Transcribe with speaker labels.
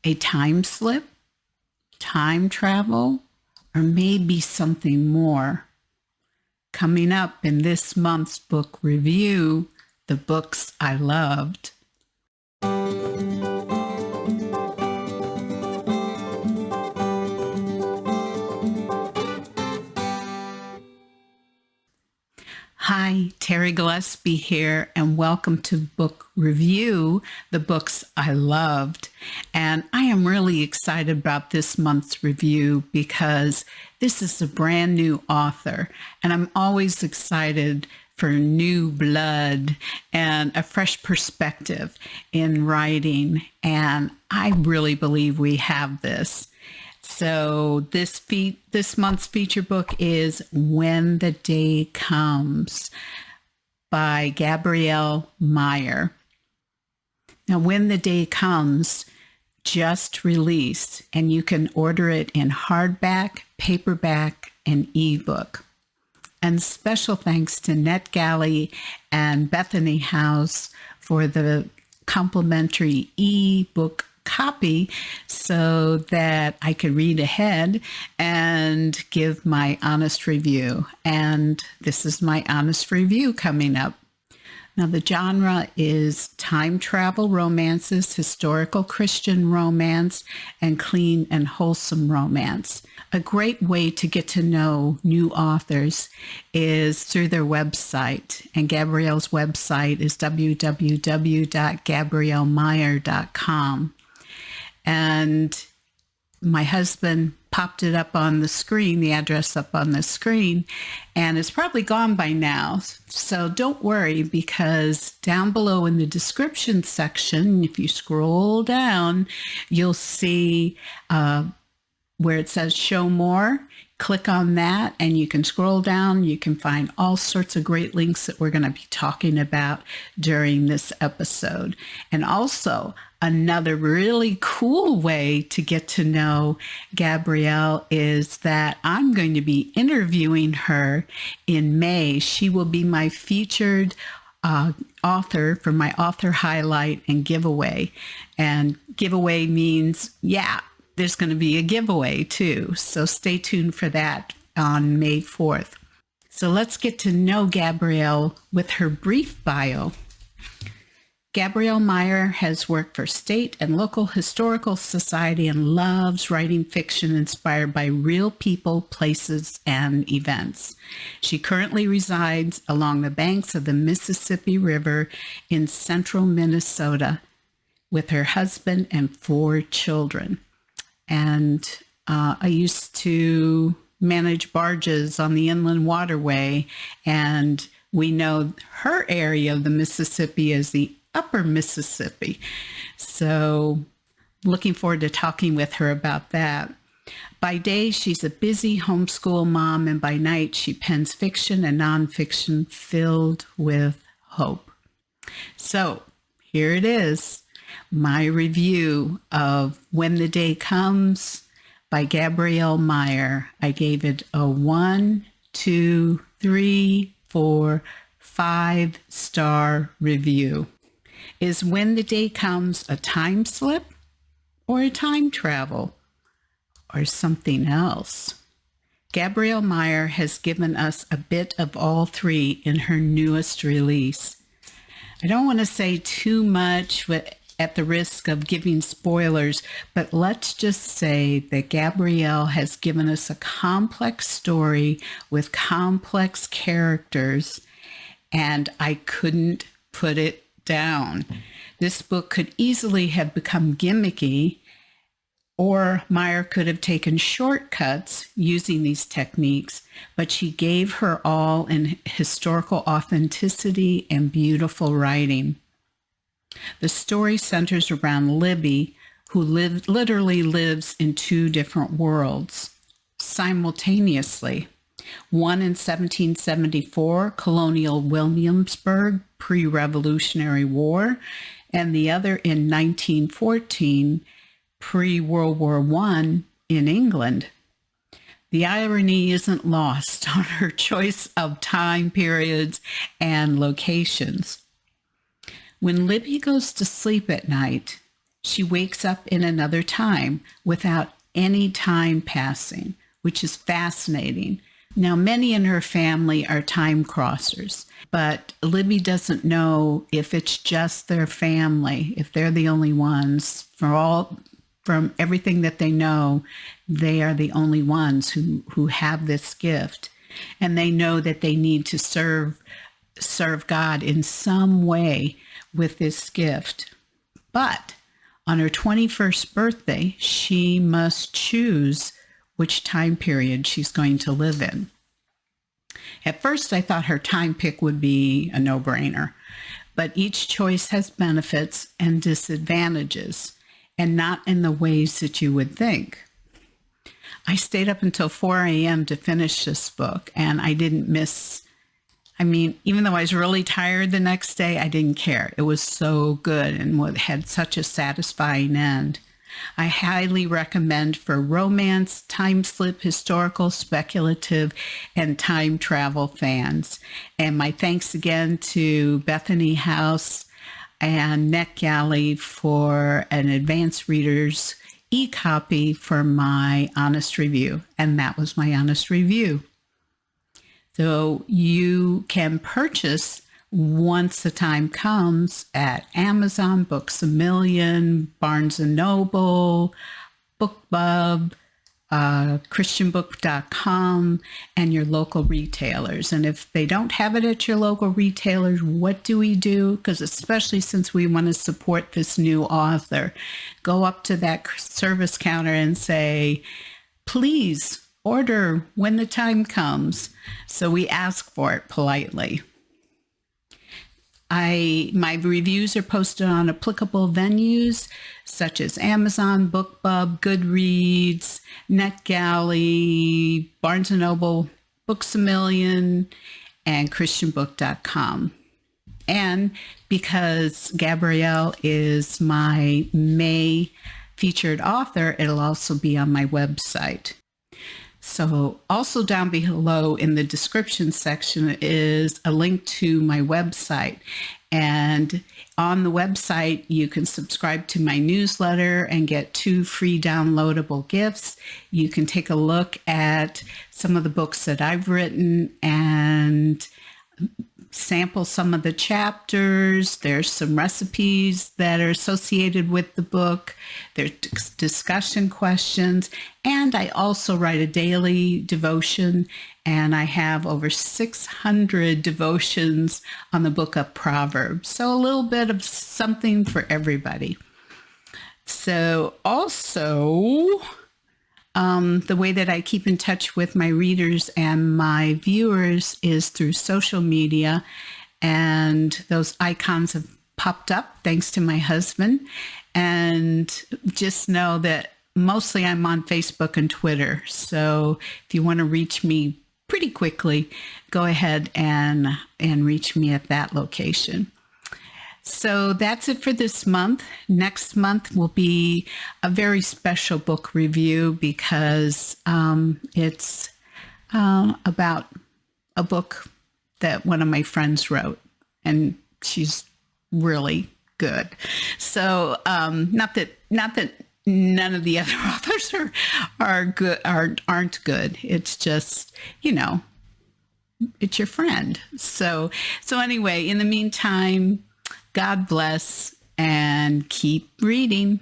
Speaker 1: A time slip, time travel, or maybe something more? Coming up in this month's book review, the books I loved. Hi, Terri Gillespie here, and welcome to Book Review, the books I loved. And I am really excited about this month's review because this is a brand new author, and I'm always excited for new blood and a fresh perspective in writing, and I really believe we have this. So this month's feature book is When the Day Comes by Gabrielle Meyer. Now, When the Day Comes just released, and you can order it in hardback, paperback, and ebook. And special thanks to NetGalley and Bethany House for the complimentary ebook copy so that I could read ahead and give my honest review. And this is my honest review coming up. Now, the genre is time travel romances, historical Christian romance, and clean and wholesome romance. A great way to get to know new authors is through their website. And Gabrielle's website is www.gabriellemeyer.com. And my husband popped it up on the screen, the address up on the screen, and it's probably gone by now. So don't worry, because down below in the description section, if you scroll down, you'll see where it says show more. Click on that and you can scroll down. You can find all sorts of great links that we're going to be talking about during this episode. And also, another really cool way to get to know Gabrielle is that I'm going to be interviewing her in May. She will be my featured author for my author highlight and giveaway. And giveaway means, there's going to be a giveaway too. So stay tuned for that on May 4th. So let's get to know Gabrielle with her brief bio. Gabrielle Meyer has worked for state and local historical society and loves writing fiction inspired by real people, places, and events. She currently resides along the banks of the Mississippi River in central Minnesota with her husband and 4 children. And I used to manage barges on the inland waterway, and we know her area of the Mississippi as the Upper Mississippi. So looking forward to talking with her about that. By day, she's a busy homeschool mom, and by night, she pens fiction and nonfiction filled with hope. So here it is. My review of When the Day Comes by Gabrielle Meyer. I gave it a 1, 2, 3, 4, 5-star review. Is When the Day Comes a time slip or a time travel or something else? Gabrielle Meyer has given us a bit of all three in her newest release. I don't want to say too much at the risk of giving spoilers, but let's just say that Gabrielle has given us a complex story with complex characters, and I couldn't put it down. This book could easily have become gimmicky, or Meyer could have taken shortcuts using these techniques, but she gave her all in historical authenticity and beautiful writing. The story centers around Libby, who literally lives in 2 different worlds simultaneously. One in 1774, colonial Williamsburg, pre-Revolutionary War, and the other in 1914, pre-World War I in England. The irony isn't lost on her choice of time periods and locations. When Libby goes to sleep at night, She wakes up in another time without any time passing, which is fascinating. Now, many in her family are time crossers, but Libby doesn't know if it's just their family, if they're the only ones. From everything that they know, they are the only ones who have this gift. And they know that they need to serve God in some way with this gift. But on her 21st birthday, she must choose which time period she's going to live in. At first, I thought her time pick would be a no-brainer, but each choice has benefits and disadvantages, and not in the ways that you would think. I stayed up until 4 a.m. to finish this book, and I didn't miss. Even though I was really tired the next day, I didn't care. It was so good and had such a satisfying end. I highly recommend for romance, time slip, historical, speculative, and time travel fans. And my thanks again to Bethany House and NetGalley for an advanced reader's e-copy for my honest review. And that was my honest review. So you can purchase once the time comes at Amazon, Books A Million, Barnes & Noble, BookBub, christianbook.com, and your local retailers. And if they don't have it at your local retailers, what do we do? Because especially since we want to support this new author, go up to that service counter and say, please order when the time comes. So we ask for it politely. My reviews are posted on applicable venues such as Amazon, BookBub, Goodreads, NetGalley, Barnes & Noble, Books A Million, and christianbook.com. And because Gabrielle is my May featured author, it'll also be on my website. So also down below in the description section is a link to my website. And on the website, you can subscribe to my newsletter and get 2 free downloadable gifts. You can take a look at some of the books that I've written and sample some of the chapters. There's some recipes that are associated with the book. There's discussion questions. And I also write a daily devotion, and I have over 600 devotions on the book of Proverbs. So a little bit of something for everybody. So also, the way that I keep in touch with my readers and my viewers is through social media, and those icons have popped up thanks to my husband. And just know that mostly I'm on Facebook and Twitter. So if you want to reach me pretty quickly, go ahead and reach me at that location. So that's it for this month. Next month will be a very special book review because it's about a book that one of my friends wrote, and she's really good. So not that none of the other authors are good, aren't good. It's just, it's your friend. So anyway, in the meantime, God bless and keep reading.